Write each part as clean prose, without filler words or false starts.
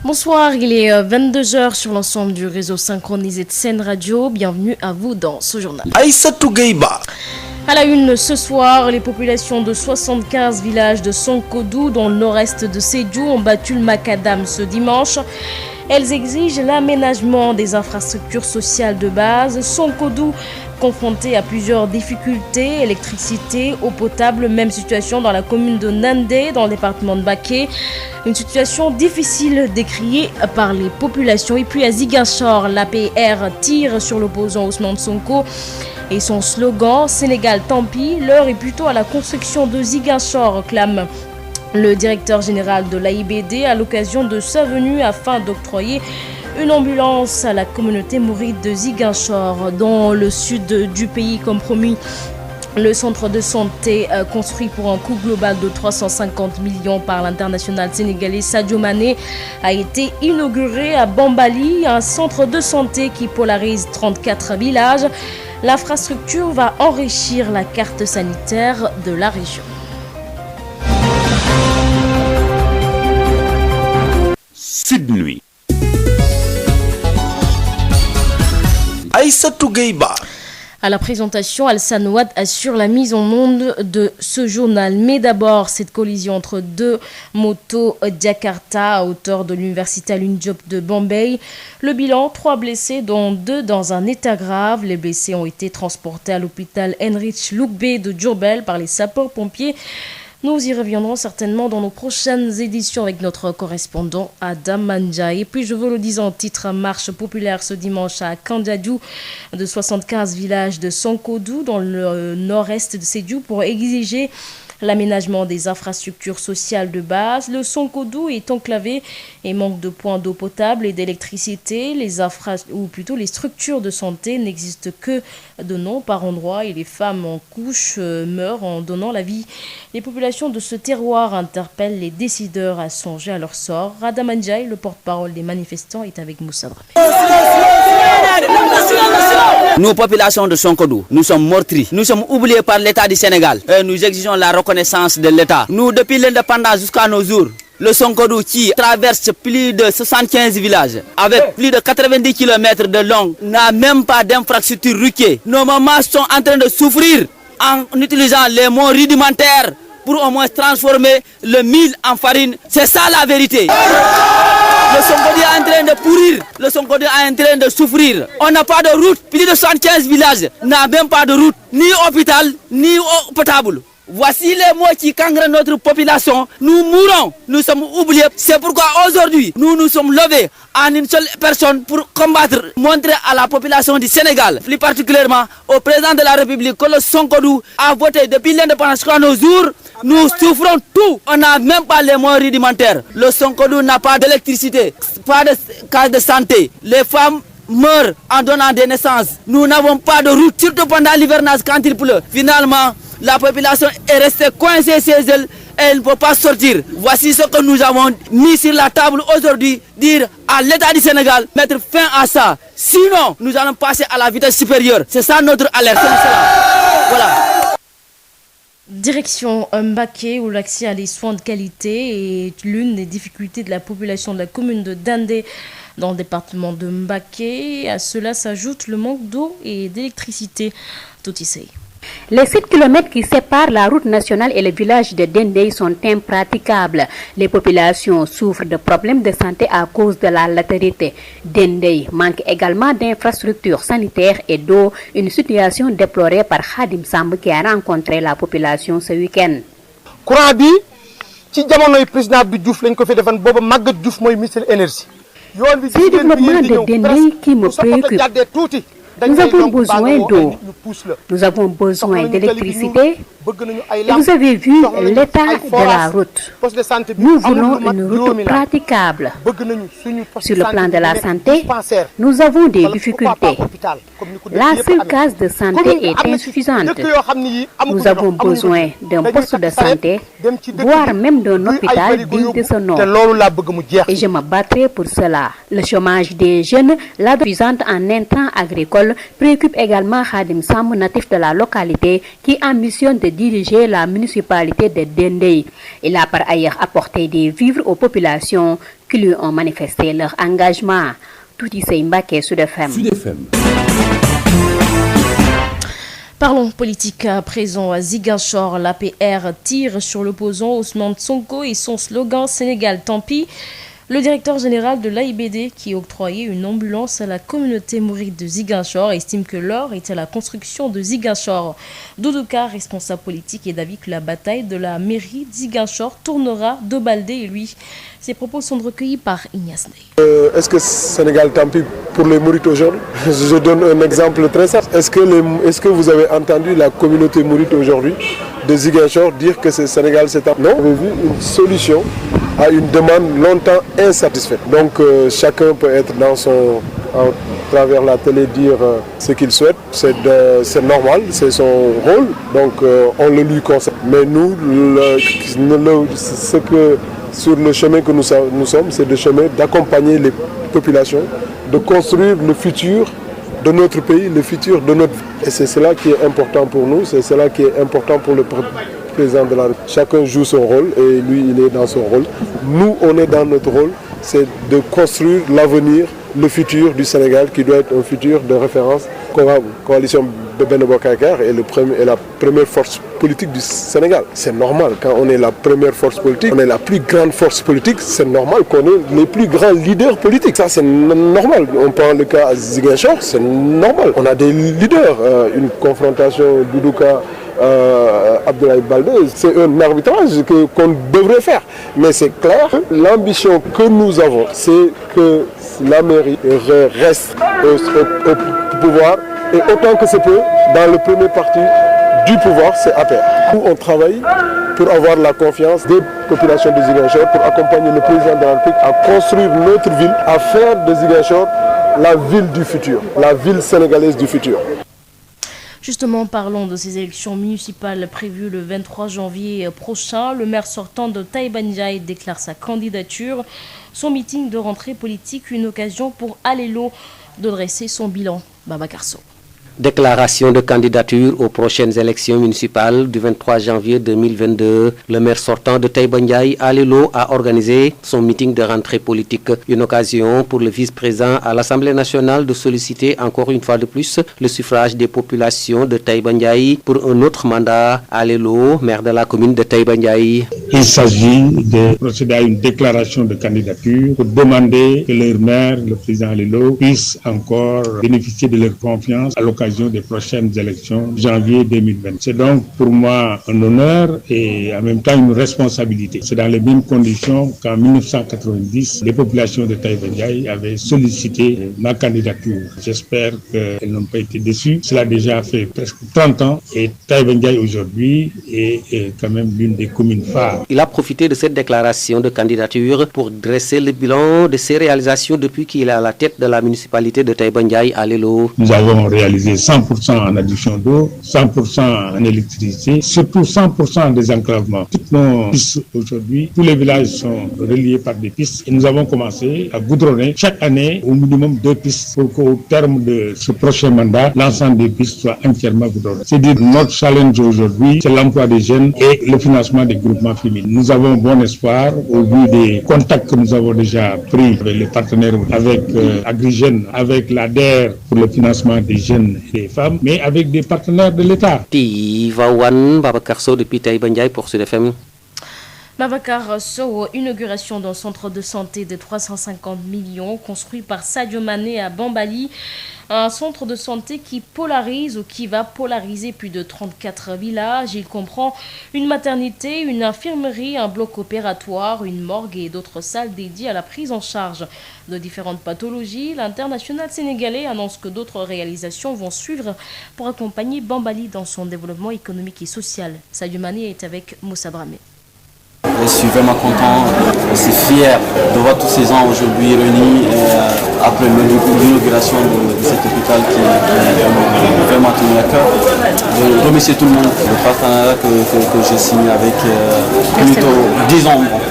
Bonsoir, il est 22h sur l'ensemble du réseau synchronisé de Sen Radio. Bienvenue à vous dans ce journal. Aïssatou Gueiba. À la une ce soir, les populations de 75 villages de Sonkodou, dans le nord-est de Sédhiou, ont battu le macadam ce dimanche. Elles exigent l'aménagement des infrastructures sociales de base. Sonkodou, confronté à plusieurs difficultés, électricité, eau potable, même situation dans la commune de Nandé, dans le département de Baké. Une situation difficile décriée par les populations. Et puis à Ziguinchor, l'APR tire sur l'opposant Ousmane Sonko. Et son slogan « Sénégal tant pis », l'heure est plutôt à la construction de Ziguinchor, clame le directeur général de l'AIBD à l'occasion de sa venue afin d'octroyer une ambulance à la communauté mouride de Ziguinchor. Dans le sud du pays, comme promis, le centre de santé construit pour un coût global de 350 millions par l'international sénégalais Sadio Mané a été inauguré à Bambali, un centre de santé qui polarise 34 villages. L'infrastructure va enrichir la carte sanitaire de la région. Sydney. Aïssatou Gueiba. À la présentation, Alsan Ouad assure la mise en onde de ce journal. Mais d'abord, cette collision entre deux motos Jakarta à hauteur de l'université Alioune Diop de Bombay. Le bilan, 3 blessés, dont 2 dans un état grave. Les blessés ont été transportés à l'hôpital Heinrich Lubbe de Diourbel par les sapeurs-pompiers. Nous y reviendrons certainement dans nos prochaines éditions avec notre correspondant Adam Manja. Et puis je vous le dis en titre, marche populaire ce dimanche à Kandiadiou de 75 villages de Sonkodou dans le nord-est de Sédhiou pour exiger l'aménagement des infrastructures sociales de base. Le Sonkodou est enclavé et manque de points d'eau potable et d'électricité. Les structures de santé n'existent que de nom par endroit et les femmes en couche meurent en donnant la vie. Les populations de ce terroir interpellent les décideurs à songer à leur sort. Radamanjai, le porte-parole des manifestants, est avec Moussa Dramé. Nous, populations de Sonkodou, nous sommes meurtris. Nous sommes oubliés par l'État du Sénégal. Et nous exigeons la reconnaissance de l'État. Nous, depuis l'indépendance jusqu'à nos jours, le Sonkodou qui traverse plus de 75 villages avec plus de 90 km de long n'a même pas d'infrastructure routière. Nos mamans sont en train de souffrir en utilisant les mots rudimentaires pour au moins transformer le mil en farine. C'est ça la vérité. Le Sonkodou est en train de pourrir, le Sonkodou est en train de souffrir. On n'a pas de route, plus de 75 villages n'a même pas de route, ni hôpital, ni eau potable. Voici les mots qui gangrènent notre population. Nous mourons, nous sommes oubliés. C'est pourquoi aujourd'hui, nous nous sommes levés en une seule personne pour combattre, montrer à la population du Sénégal, plus particulièrement au président de la République, que le Sonkodou a voté depuis l'indépendance jusqu'à nos jours. Nous souffrons tout. On n'a même pas les moyens rudimentaires. Le Sonkodou n'a pas d'électricité, pas de case de santé. Les femmes meurent en donnant des naissances. Nous n'avons pas de route, surtout pendant l'hivernage quand il pleut. Finalement, la population est restée coincée chez elle et elle ne peut pas sortir. Voici ce que nous avons mis sur la table aujourd'hui, dire à l'État du Sénégal, mettre fin à ça. Sinon, nous allons passer à la vitesse supérieure. C'est ça notre alerte. Voilà. Direction Mbaké, où l'accès à des soins de qualité est l'une des difficultés de la population de la commune de Dandé dans le département de Mbaké. À cela s'ajoute le manque d'eau et d'électricité. Tout ici. Les 7 km qui séparent la route nationale et le village de Dendey sont impraticables. Les populations souffrent de problèmes de santé à cause de la latérité. Dendey manque également d'infrastructures sanitaires et d'eau, une situation déplorée par Khadim Samb qui a rencontré la population ce week-end. Courant bi ci jamonoy président Abdou Diouf lañ ko fi defan booba Maguette Diouf mooy ministre énergie. C'est le développement de Dendey qui me préoccupe. Nous avons besoin d'eau, nous avons besoin d'électricité. Et vous avez vu l'état de la route. Nous voulons une route praticable. Sur le plan de la santé, nous avons des difficultés. La seule case de santé est insuffisante. Nous avons besoin d'un poste de santé, voire même d'un hôpital digne de ce nom. Et je me battrai pour cela. Le chômage des jeunes, l'insuffisance en intrants agricoles préoccupe également Khadim Samb, natif de la localité, qui ambitionne de diriger la municipalité de Dendey. Il a par ailleurs apporté des vivres aux populations qui lui ont manifesté leur engagement. Touti Seimbake, Sud FM. Parlons politique à présent. À Ziguinchor, l'APR tire sur l'opposant Ousmane Sonko et son slogan Sénégal tant pis. Le directeur général de l'AIBD, qui octroyait une ambulance à la communauté mouride de Ziguinchor, estime que l'heure est à la construction de Ziguinchor. Doudouka, responsable politique, est d'avis que la bataille de la mairie de Ziguinchor tournera de Baldé et lui. Ces propos sont recueillis par Ignace Ney. Est-ce que Sénégal tant pis pour les mourides aujourd'hui? Je donne un exemple très simple. Est-ce que vous avez entendu la communauté mouride aujourd'hui de Ziguinchor dire que c'est Sénégal c'est tant pis? Non, vous avez vu une solution à une demande longtemps insatisfaite. Donc chacun peut être à travers la télé dire ce qu'il souhaite. C'est normal, c'est son rôle. Donc on le lui conseille. Mais nous, sur le chemin que nous sommes, c'est le chemin d'accompagner les populations, de construire le futur de notre pays, le futur de notre vie. Et c'est cela qui est important pour nous, c'est cela qui est important pour le président de la République. Chacun joue son rôle et lui, il est dans son rôle. Nous, on est dans notre rôle, c'est de construire l'avenir, le futur du Sénégal qui doit être un futur de référence. Coalition de Benno Bokk Yakaar est la première force politique du Sénégal. C'est normal, quand on est la première force politique, on est la plus grande force politique, c'est normal qu'on ait les plus grands leaders politiques. Ça, c'est normal. On prend le cas à Ziguinchor, c'est normal. On a des leaders. Une confrontation Doudouka Abdoulaye Baldé, c'est un arbitrage qu'on devrait faire. Mais c'est clair, l'ambition que nous avons, c'est que la mairie reste au pouvoir et autant que c'est peu, dans le premier parti du pouvoir, c'est APR. Nous, on travaille pour avoir la confiance des populations de Ziguinchor, pour accompagner le président de la République à construire notre ville, à faire de Ziguinchor la ville du futur, la ville sénégalaise du futur. Justement, parlons de ces élections municipales prévues le 23 janvier prochain. Le maire sortant de Taïba Ndiaye déclare sa candidature. Son meeting de rentrée politique, une occasion pour Alelo de dresser son bilan. Babacar Sow. Déclaration de candidature aux prochaines élections municipales du 23 janvier 2022. Le maire sortant de Taïba Ndiaye, Alelo, a organisé son meeting de rentrée politique. Une occasion pour le vice-président à l'Assemblée nationale de solliciter encore une fois de plus le suffrage des populations de Taïba Ndiaye pour un autre mandat. Alelo, maire de la commune de Taïba Ndiaye. Il s'agit de procéder à une déclaration de candidature pour demander que leur maire, le président Alelo, puisse encore bénéficier de leur confiance à l'occasion des prochaines élections de janvier 2020. C'est donc pour moi un honneur et en même temps une responsabilité. C'est dans les mêmes conditions qu'en 1990, les populations de Taïba Ndiaye avaient sollicité ma candidature. J'espère qu'elles n'ont pas été déçues. Cela a déjà fait presque 30 ans et Taïba Ndiaye aujourd'hui est quand même l'une des communes phares. Il a profité de cette déclaration de candidature pour dresser le bilan de ses réalisations depuis qu'il est à la tête de la municipalité de Taïba Ndiaye à Lelo. Nous avons réalisé 100% en adduction d'eau, 100% en électricité, surtout 100% en désenclavement. Toutes nos pistes aujourd'hui, tous les villages sont reliés par des pistes et nous avons commencé à goudronner chaque année au minimum 2 pistes pour qu'au terme de ce prochain mandat, l'ensemble des pistes soit entièrement goudronné. C'est dire notre challenge aujourd'hui, c'est l'emploi des jeunes et le financement des groupements féminins. Nous avons bon espoir au vu des contacts que nous avons déjà pris avec les partenaires, avec AgriJeunes, avec l'ADER pour le financement des jeunes des femmes, mais avec des partenaires de l'État. Tivaouane, Babacar Sow depuis Taïba Ndiaye pour Sud FM. Babacar Sow, inauguration d'un centre de santé de 350 millions construit par Sadio Mané à Bambali. Un centre de santé qui polarise ou qui va polariser plus de 34 villages. Il comprend une maternité, une infirmerie, un bloc opératoire, une morgue et d'autres salles dédiées à la prise en charge de différentes pathologies. L'international sénégalais annonce que d'autres réalisations vont suivre pour accompagner Bambali dans son développement économique et social. Sadio Mané est avec Moussa Dramé. Je suis vraiment content, je suis fier de voir tous ces gens aujourd'hui réunis après l'inauguration de cet hôpital qui est vraiment tenu à cœur. Je remercie tout le monde, le partenariat que j'ai signé avec,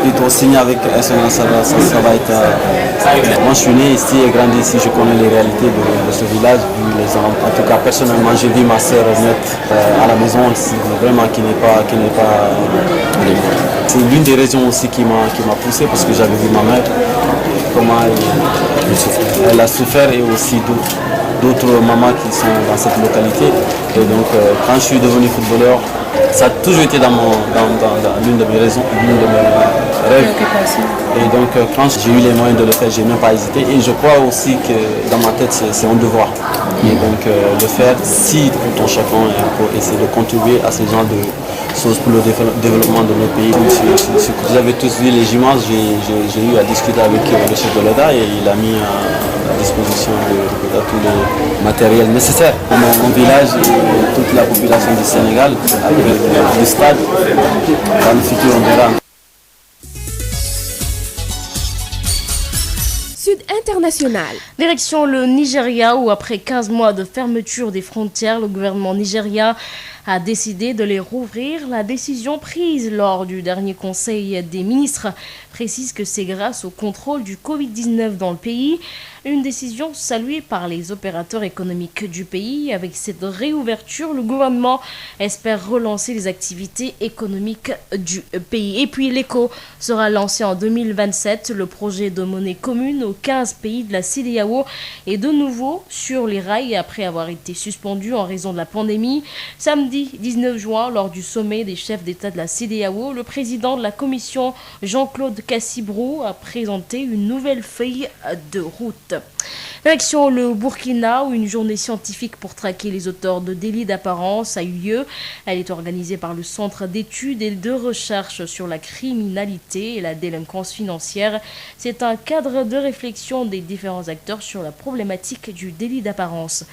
plutôt signé avec SNA, ça va être... Moi je suis né ici et grandi ici, je connais les réalités de ce village, en tout cas personnellement j'ai vu ma sœur naître à la maison ici, vraiment qui n'est pas C'est l'une des raisons aussi qui m'a poussé, parce que j'avais vu ma mère, comment elle a souffert, et aussi d'autres mamans qui sont dans cette localité. Et donc quand je suis devenu footballeur, ça a toujours été dans l'une de mes raisons, l'une de mes rêves. Et donc quand j'ai eu les moyens de le faire, je n'ai même pas hésité. Et je crois aussi que dans ma tête, c'est un devoir. Et donc le faire, si tout en chacun, pour essayer de contribuer à ce genre de choses pour le développement de nos pays. Vous avez tous vu les images, j'ai eu à discuter avec le chef de l'État, et il a mis à disposition de tous les matériels nécessaires pour mon village et toute la population du Sénégal, avec le stade. Dans le futur, on verra. Sud International. Direction le Nigeria, où après 15 mois de fermeture des frontières, le gouvernement nigérien a décidé de les rouvrir. La décision prise lors du dernier conseil des ministres précise que c'est grâce au contrôle du Covid-19 dans le pays. Une décision saluée par les opérateurs économiques du pays. Avec cette réouverture, le gouvernement espère relancer les activités économiques du pays. Et puis l'ECO sera lancé en 2027. Le projet de monnaie commune aux 15 pays de la CEDEAO est de nouveau sur les rails après avoir été suspendu en raison de la pandémie. Samedi 19 juin, lors du sommet des chefs d'État de la CEDEAO, le président de la commission, Jean-Claude Cassibrou, a présenté une nouvelle feuille de route. Direction le Burkina, où une journée scientifique pour traquer les auteurs de délits d'apparence a eu lieu. Elle est organisée par le Centre d'études et de recherche sur la criminalité et la délinquance financière. C'est un cadre de réflexion des différents acteurs sur la problématique du délit d'apparence.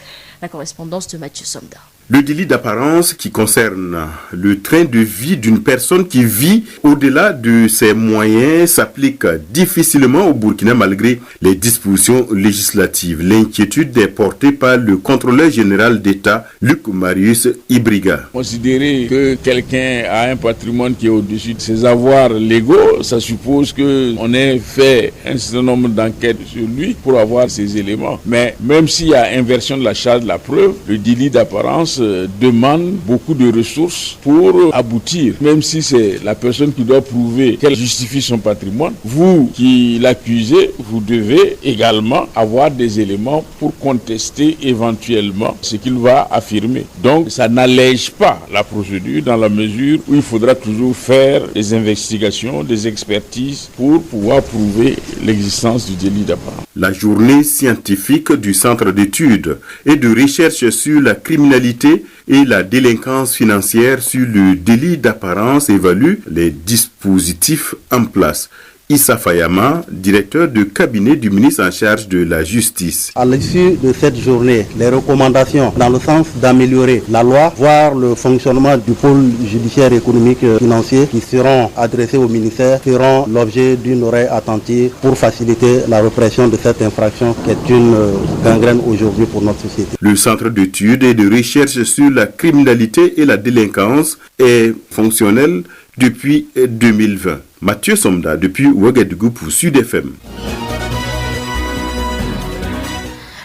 La correspondance de Mathieu Somda. Le délit d'apparence qui concerne le train de vie d'une personne qui vit au-delà de ses moyens s'applique difficilement au Burkina malgré les dispositions législatives. L'inquiétude est portée par le contrôleur général d'État, Luc Marius Ibriga. Considérer que quelqu'un a un patrimoine qui est au-dessus de ses avoirs légaux, ça suppose qu'on ait fait un certain nombre d'enquêtes sur lui pour avoir ces éléments. Mais même s'il y a inversion de la charge de la preuve, le délit d'apparence demande beaucoup de ressources pour aboutir, même si c'est la personne qui doit prouver qu'elle justifie son patrimoine. Vous qui l'accusez, vous devez également avoir des éléments pour contester éventuellement ce qu'il va affirmer. Donc ça n'allège pas la procédure dans la mesure où il faudra toujours faire des investigations, des expertises pour pouvoir prouver l'existence du délit d'apparence. La journée scientifique du Centre d'études et de recherche sur la criminalité et la délinquance financière sur le délit d'apparence évalue les dispositifs en place. Issa Fayama, directeur de cabinet du ministre en charge de la justice. À l'issue de cette journée, les recommandations dans le sens d'améliorer la loi, voire le fonctionnement du pôle judiciaire économique financier qui seront adressés au ministère seront l'objet d'une oreille attentive pour faciliter la répression de cette infraction qui est une gangrène aujourd'hui pour notre société. Le centre d'études et de recherche sur la criminalité et la délinquance est fonctionnel depuis 2020. Mathieu Somda depuis Ouagadougou pour Sud FM.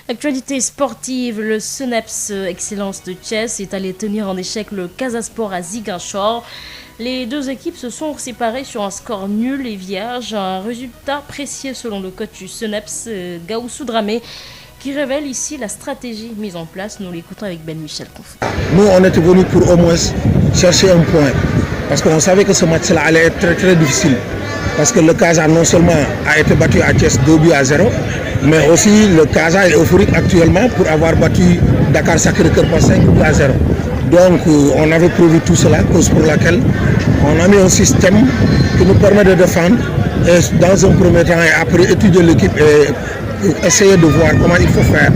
Actualité sportive, le Seneps Excellence de Thiès est allé tenir en échec le Casasport à Ziguinchor. Les deux équipes se sont séparées sur un score nul et vierge, un résultat précieux selon le coach du Seneps, Gaoussou Dramé, qui révèle ici la stratégie mise en place. Nous l'écoutons avec Ben Michel Conf. Nous, on était venus pour au moins chercher un point. Parce qu'on savait que ce match-là allait être très très difficile. Parce que le Casa non seulement a été battu à Thiès 2-0, mais aussi le Casa est euphorique actuellement pour avoir battu Dakar Sacré-Cœur par 5-0. Donc on avait prévu tout cela, cause pour laquelle on a mis un système qui nous permet de défendre et dans un premier temps et après étudier l'équipe et essayer de voir comment il faut faire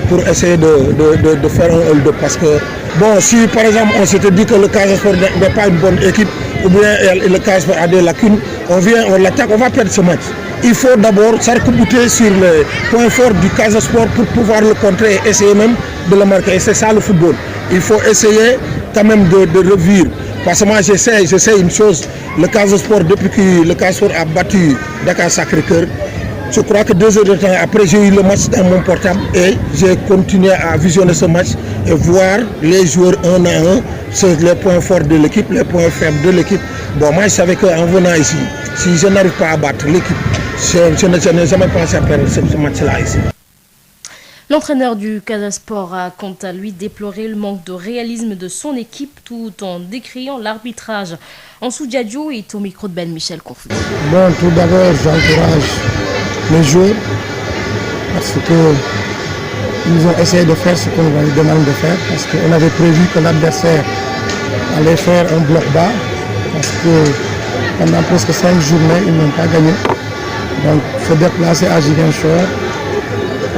pour essayer de faire un hold-up. Parce que, bon, si par exemple on s'était dit que le Casa Sport n'est pas une bonne équipe, ou bien le Casa Sport a des lacunes, on vient, on l'attaque, on va perdre ce match. Il faut d'abord s'arc-bouter sur les points forts du Casa Sport pour pouvoir le contrer et essayer même de le marquer. Et c'est ça le football. Il faut essayer quand même de revivre. Parce que moi j'essaie une chose, le Casa Sport, depuis que le Casa Sport a battu Dakar Sacré-Cœur, Je crois que 2 heures de temps après, j'ai eu le match dans mon portable et j'ai continué à visionner ce match et voir les joueurs un à un, sur les points forts de l'équipe, les points faibles de l'équipe. Bon, moi, je savais qu'en venant ici, si je n'arrive pas à battre l'équipe, je n'ai jamais pensé à perdre ce match-là ici. L'entraîneur du Casa Sport a quant à lui déploré le manque de réalisme de son équipe tout en décriant l'arbitrage. En Diadio est au micro de Ben Michel Confus. Bon, tout d'abord, j'encourage les joueurs parce qu'ils ont essayé de faire ce qu'on leur demande de faire parce qu'on avait prévu que l'adversaire allait faire un bloc bas parce que pendant presque 5 journées, ils n'ont pas gagné. Donc, se déplacer à Ziguinchor,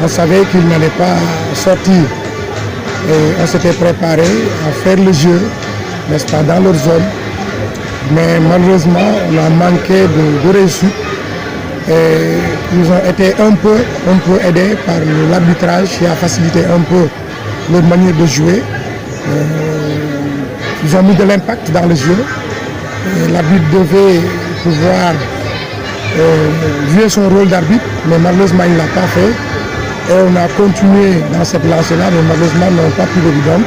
on savait qu'ils n'allaient pas sortir. Et on s'était préparé à faire le jeu, n'est-ce pas, dans leur zone. Mais malheureusement, on a manqué de réussite. Et ils ont été un peu aidés par l'arbitrage qui a facilité un peu leur manière de jouer. Ils ont mis de l'impact dans le jeu. L'arbitre devait pouvoir jouer son rôle d'arbitre, mais malheureusement il ne l'a pas fait. Et on a continué dans cette lancée-là, mais malheureusement ils n'ont pas pu le bidon.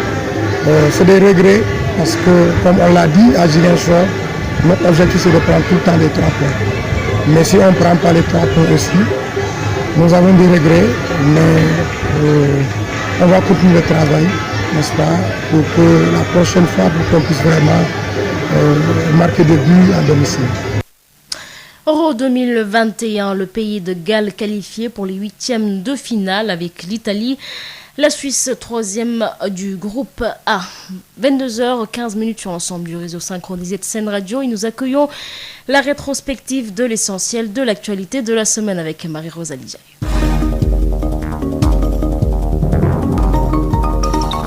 C'est des regrets parce que, comme on l'a dit à Ziguinchor, notre objectif c'est de prendre tout le temps les 3 points. Mais si on ne prend pas les 3 points aussi, nous avons des regrets, mais on va continuer le travail, n'est-ce pas, pour que la prochaine fois, pour qu'on puisse vraiment marquer des buts à domicile. Euro 2021, le pays de Galles qualifié pour les 8e de finale avec l'Italie. La Suisse, 3e du groupe A. 22h15 sur l'ensemble du réseau synchronisé de Sen Radio et nous accueillons la rétrospective de l'essentiel de l'actualité de la semaine avec Marie-Rosalie Jaille.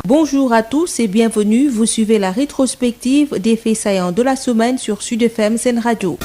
Bonjour à tous et bienvenue. Vous suivez la rétrospective des faits saillants de la semaine sur Sud FM Sen Radio.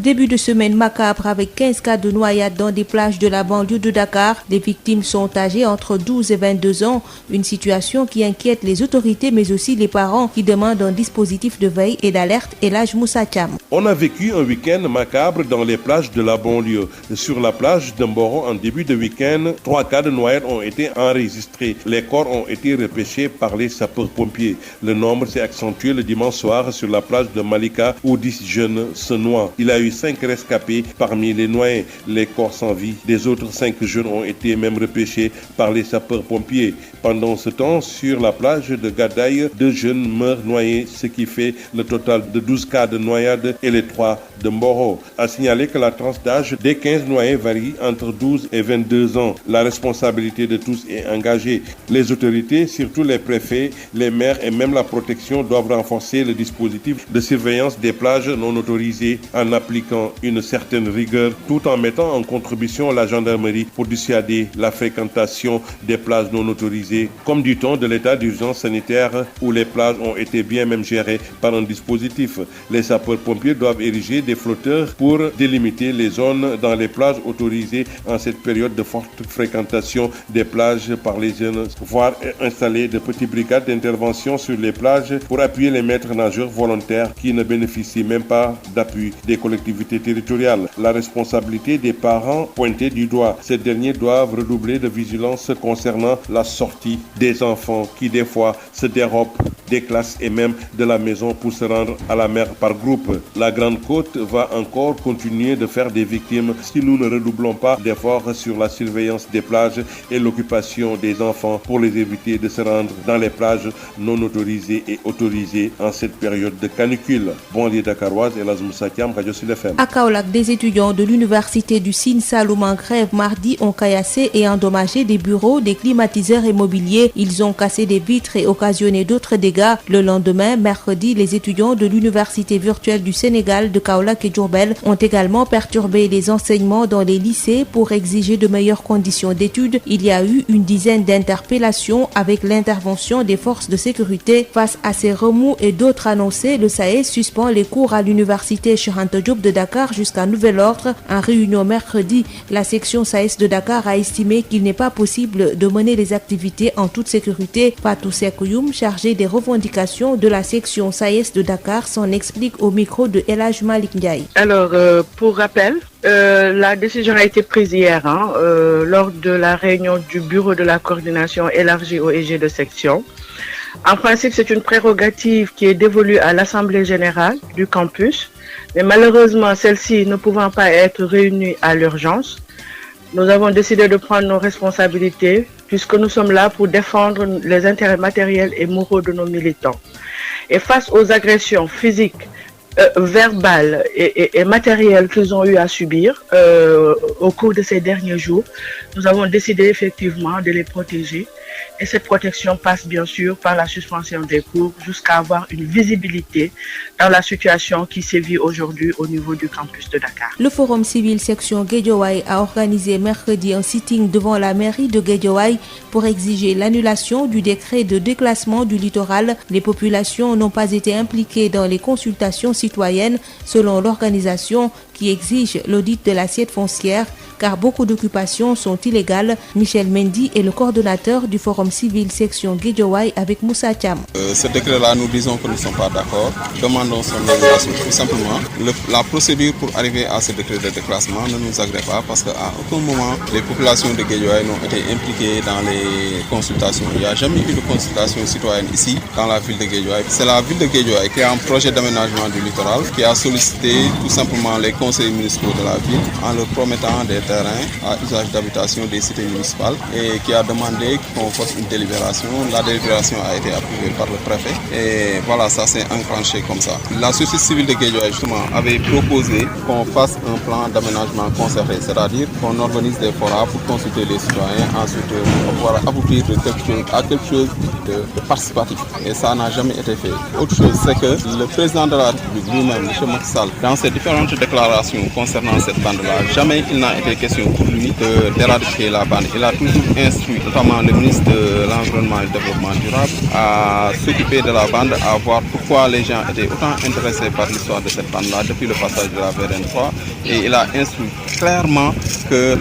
Début de semaine macabre avec 15 cas de noyade dans des plages de la banlieue de Dakar. Les victimes sont âgées entre 12 et 22 ans. Une situation qui inquiète les autorités mais aussi les parents qui demandent un dispositif de veille et d'alerte. Elhadj Moussa Thiam. On a vécu un week-end macabre dans les plages de la banlieue. Sur la plage de Mboro en début de week-end, 3 cas de noyade ont été enregistrés. Les corps ont été repêchés par les sapeurs-pompiers. Le nombre s'est accentué le dimanche soir sur la plage de Malika où 10 jeunes se noient. Il a eu 5 rescapés parmi les noyés, les corps sans vie. Des autres 5 jeunes ont été même repêchés par les sapeurs-pompiers. Pendant ce temps, sur la plage de Gadaï, 2 jeunes meurent noyés, ce qui fait le total de 12 cas de noyade et les 3 de Mboro. A signaler que la tranche d'âge des 15 noyés varie entre 12 et 22 ans. La responsabilité de tous est engagée. Les autorités, surtout les préfets, les maires et même la protection doivent renforcer le dispositif de surveillance des plages non autorisées en appliquant une certaine rigueur tout en mettant en contribution la gendarmerie pour dissuader la fréquentation des plages non autorisées, comme du temps de l'état d'urgence sanitaire où les plages ont été bien même gérées par un dispositif. Les sapeurs-pompiers doivent ériger des flotteurs pour délimiter les zones dans les plages autorisées en cette période de forte fréquentation des plages par les jeunes, voire installer de petites brigades d'intervention sur les plages pour appuyer les maîtres nageurs volontaires qui ne bénéficient même pas d'appui des collectivités territoriales. La responsabilité des parents pointée du doigt. Ces derniers doivent redoubler de vigilance concernant la sortie des enfants qui des fois se dérobent des classes et même de la maison pour se rendre à la mer par groupe. La Grande Côte va encore continuer de faire des victimes si nous ne redoublons pas d'efforts sur la surveillance des plages et l'occupation des enfants pour les éviter de se rendre dans les plages non autorisées et autorisées en cette période de canicule. Banlieue dakaroise, Elhadj Moussa Thiam, Radio Sud FM. À Kaolack, des étudiants de l'université du Sine Saloum en grève mardi ont caillassé et endommagé des bureaux, des climatiseurs et mobiliers. Ils ont cassé des vitres et occasionné d'autres dégâts. Le lendemain, mercredi, les étudiants de l'université virtuelle du Sénégal de Kaolack et Diourbel ont également perturbé les enseignements dans les lycées pour exiger de meilleures conditions d'études. Il y a eu une dizaine d'interpellations avec l'intervention des forces de sécurité. Face à ces remous et d'autres annoncés, le SAES suspend les cours à l'université Cheikh Anta Diop de de Dakar jusqu'à nouvel ordre. En réunion mercredi, la section SAES de Dakar a estimé qu'il n'est pas possible de mener les activités en toute sécurité. Fatou Sekoyoum, chargé des revendications de la section SAES de Dakar, s'en explique au micro de El Hadj Malick Ndiaye. Alors, pour rappel, la décision a été prise hier lors de la réunion du bureau de la coordination élargie au EG de section. En principe, c'est une prérogative qui est dévolue à l'Assemblée générale du campus, mais malheureusement, celle-ci ne pouvant pas être réunie à l'urgence, nous avons décidé de prendre nos responsabilités puisque nous sommes là pour défendre les intérêts matériels et moraux de nos militants. Et face aux agressions physiques, verbales et matérielles qu'ils ont eu à subir au cours de ces derniers jours, nous avons décidé effectivement de les protéger. Et cette protection passe bien sûr par la suspension des cours jusqu'à avoir une visibilité dans la situation qui sévit aujourd'hui au niveau du campus de Dakar. Le Forum civil section Guédiawaye a organisé mercredi un sitting devant la mairie de Guédiawaye pour exiger l'annulation du décret de déclassement du littoral. Les populations n'ont pas été impliquées dans les consultations citoyennes selon l'organisation qui exige l'audit de l'assiette foncière car beaucoup d'occupations sont illégales. Michel Mendy est le coordonnateur du Forum civil section Guédiawaye avec Moussa Thiam. Ce décret-là, nous disons que nous ne sommes pas d'accord. Demandons son annulation. Tout simplement, la procédure pour arriver à ce décret de déclassement ne nous agrée pas parce qu'à aucun moment, les populations de Guédiawaye n'ont été impliquées dans les consultations. Il n'y a jamais eu de consultation citoyenne ici, dans la ville de Guédiawaye. C'est la ville de Guédiawaye qui a un projet d'aménagement du littoral, qui a sollicité tout simplement les conseils municipaux de la ville en leur promettant des terrains à usage d'habitation des cités municipales et qui a demandé qu'on fasse une délibération. La délibération a été approuvée par le préfet et voilà, ça s'est enclenché comme ça. La société civile de Guédiawaye justement avait proposé qu'on fasse un plan d'aménagement concerté, c'est-à-dire qu'on organise des forats pour consulter les citoyens, ensuite on pouvoir aboutir à quelque chose de participatif et ça n'a jamais été fait. Autre chose, c'est que le président de la République lui-même, M. Macky Sall, dans ses différentes déclarations concernant cette bande-là, jamais il n'a été question pour lui d'éradiquer la bande. Il a toujours instruit, notamment le ministre de l'Environnement et du Développement durable, à s'occuper de la bande, à voir pourquoi les gens étaient autant intéressés par l'histoire de cette bande-là depuis le passage de la VRN3. Et il a instruit clairement que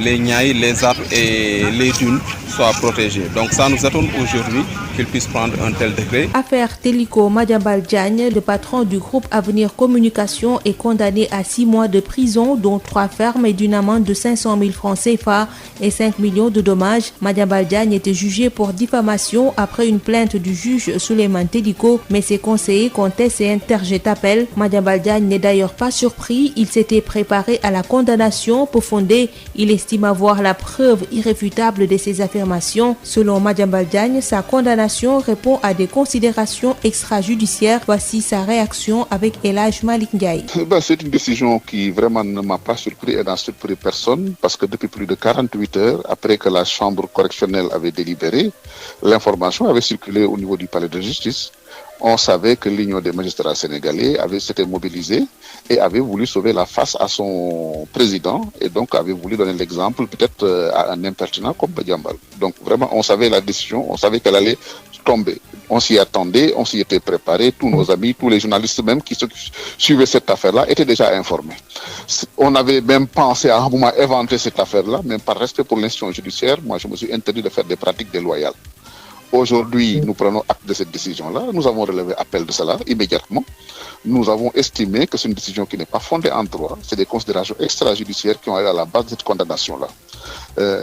les Niayes, les arbres et les dunes soient protégés. Donc ça nous attend aujourd'hui qu'il puisse prendre un tel décret. Affaire Télico Madiambal Diagne, le patron du groupe Avenir Communication, est condamné à 6 mois de prison, dont 3 fermes et d'une amende de 500 000 francs CFA et 5 millions de dommages. Madiambal Diagne était jugé pour diffamation après une plainte du juge Souleymane Télico, mais ses conseillers contestent et interjettent appel. Madiambal Diagne n'est d'ailleurs pas surpris, il s'était préparé à la condamnation peu fondée. Il estime avoir la preuve irréfutable de ses affirmations. Selon Madiambal Diagne, sa condamnation répond à des considérations extrajudiciaires. Voici sa réaction avec El Hadj Malick Ndiaye. C'est une décision qui vraiment ne m'a pas surpris et n'a surpris personne parce que depuis plus de 48 heures, après que la chambre correctionnelle avait délibéré, l'information avait circulé au niveau du palais de justice. On savait que l'Union des magistrats sénégalais s'était mobilisée et avait voulu sauver la face à son président et donc avait voulu donner l'exemple peut-être à un impertinent comme Madiambal. Donc vraiment, on savait la décision, on savait qu'elle allait tomber. On s'y attendait, on s'y était préparé. Tous nos amis, tous les journalistes même qui suivaient cette affaire-là étaient déjà informés. On avait même pensé à un moment inventer cette affaire-là, même par respect pour l'institution judiciaire, moi je me suis interdit de faire des pratiques déloyales. Aujourd'hui, nous prenons acte de cette décision-là. Nous avons relevé appel de cela immédiatement. Nous avons estimé que c'est une décision qui n'est pas fondée en droit. C'est des considérations extrajudiciaires qui ont été à la base de cette condamnation-là.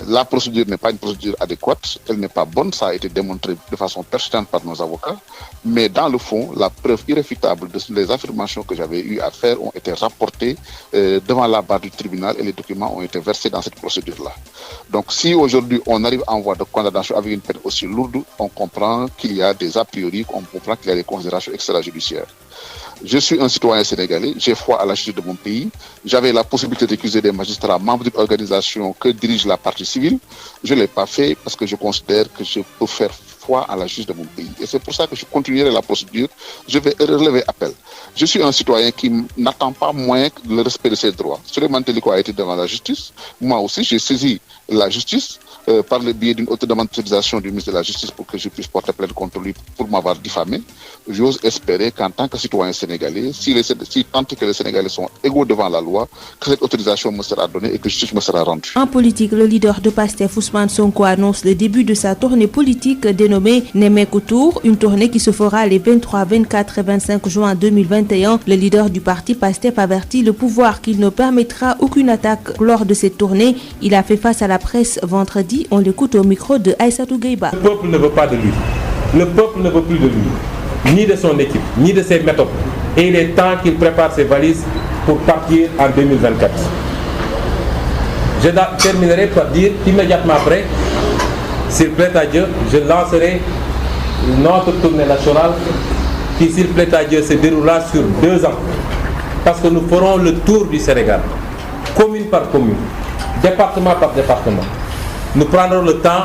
La procédure n'est pas une procédure adéquate. Elle n'est pas bonne. Ça a été démontré de façon pertinente par nos avocats. Mais dans le fond, la preuve irréfutable des affirmations que j'avais eu à faire ont été rapportées devant la barre du tribunal et les documents ont été versés dans cette procédure-là. Donc si aujourd'hui on arrive en voie de condamnation avec une peine aussi lourde, on comprend qu'il y a des a priori, on comprend qu'il y a des considérations extrajudiciaires. Je suis un citoyen sénégalais, j'ai foi à la justice de mon pays. J'avais la possibilité d'accuser des magistrats membres d'une organisation que dirige la partie civile. Je ne l'ai pas fait parce que je considère que je peux faire foi à la justice de mon pays. Et c'est pour ça que je continuerai la procédure. Je vais relever appel. Je suis un citoyen qui n'attend pas moins que le respect de ses droits. Souleymane Télico a été devant la justice. Moi aussi, j'ai saisi la justice. par le biais d'une demande d'autorisation du ministre de la Justice pour que je puisse porter plainte contre lui pour m'avoir diffamé, j'ose espérer qu'en tant que citoyen sénégalais, si tant que les Sénégalais sont égaux devant la loi, que cette autorisation me sera donnée et que justice me sera rendue. En politique, le leader de PASTEF, Ousmane Sonko, annonce le début de sa tournée politique dénommée Nemmeeku Tour, une tournée qui se fera les 23, 24 et 25 juin 2021. Le leader du parti PASTEF avertit le pouvoir qu'il ne permettra aucune attaque lors de cette tournée. Il a fait face à la presse vendredi. On l'écoute au micro de Aïssatou Gueye-Ba. Le peuple ne veut pas de lui. Le peuple ne veut plus de lui, ni de son équipe, ni de ses méthodes. Et il est temps qu'il prépare ses valises pour partir en 2024. Je terminerai par dire immédiatement après, s'il plaît à Dieu, je lancerai notre tournée nationale qui, s'il plaît à Dieu, se déroulera sur 2 ans. Parce que nous ferons le tour du Sénégal, commune par commune, département par département. Nous prendrons le temps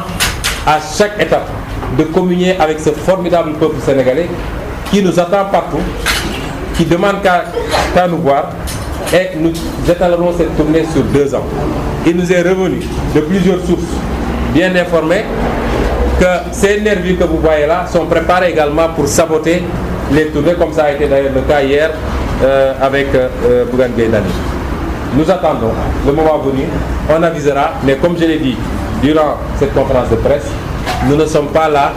à chaque étape de communier avec ce formidable peuple sénégalais qui nous attend partout, qui demande qu'à nous voir, et nous étalerons cette tournée sur 2 ans. Il nous est revenu de plusieurs sources bien informées que ces nervis que vous voyez là sont préparés également pour saboter les tournées, comme ça a été d'ailleurs le cas hier avec Bougane Gueye Dany. Nous attendons le moment venu, on avisera, mais comme je l'ai dit durant cette conférence de presse, nous ne sommes pas là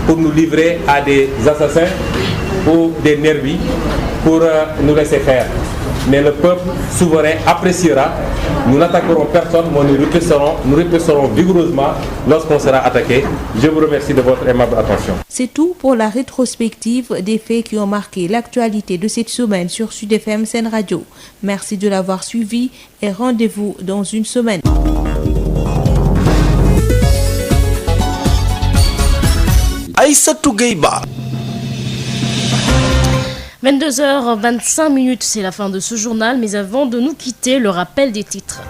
pour nous livrer à des assassins ou des nervis pour nous laisser faire. Mais le peuple souverain appréciera. Nous n'attaquerons personne, mais nous riposterons vigoureusement lorsqu'on sera attaqué. Je vous remercie de votre aimable attention. C'est tout pour la rétrospective des faits qui ont marqué l'actualité de cette semaine sur Sud FM Sen Radio. Merci de l'avoir suivi et rendez-vous dans une semaine. Aïssatou Gueye-Ba. 22h25, c'est la fin de ce journal, mais avant de nous quitter, le rappel des titres.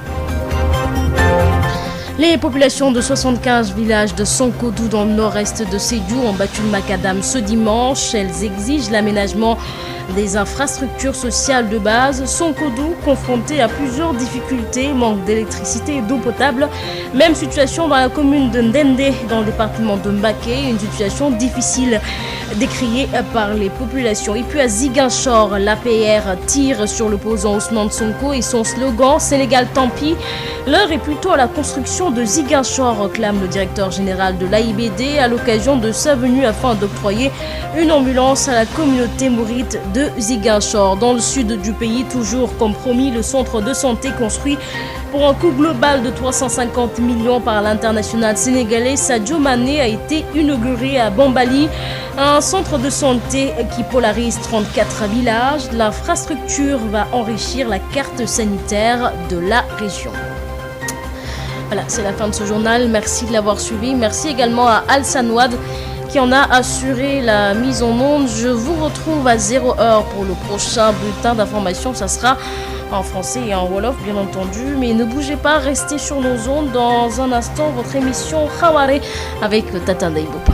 Les populations de 75 villages de Sonkodou dans le nord-est de Sédhiou ont battu le macadam ce dimanche. Elles exigent l'aménagement des infrastructures sociales de base. Sonkodou, confronté à plusieurs difficultés, manque d'électricité et d'eau potable. Même situation dans la commune de Ndende, dans le département de Mbaké, une situation difficile décriée par les populations. Et puis à Ziguinchor, l'APR tire sur l'opposant Ousmane Sonko et son slogan « Sénégal tant pis ». L'heure est plutôt à la construction de Ziguinchor, clame le directeur général de l'AIBD à l'occasion de sa venue afin d'octroyer une ambulance à la communauté mouride de Ziguinchor. Dans le sud du pays, toujours comme promis, le centre de santé construit pour un coût global de 350 millions par l'international sénégalais Sadio Mané a été inauguré à Bambali, un centre de santé qui polarise 34 villages. L'infrastructure va enrichir la carte sanitaire de la région. Voilà, c'est la fin de ce journal. Merci de l'avoir suivi. Merci également à Al Sanouad qui en a assuré la mise en onde. Je vous retrouve à 0h pour le prochain bulletin d'information. Ça sera en français et en wolof, bien entendu. Mais ne bougez pas, restez sur nos ondes. Dans un instant, votre émission Khaware avec Tata Daibopa.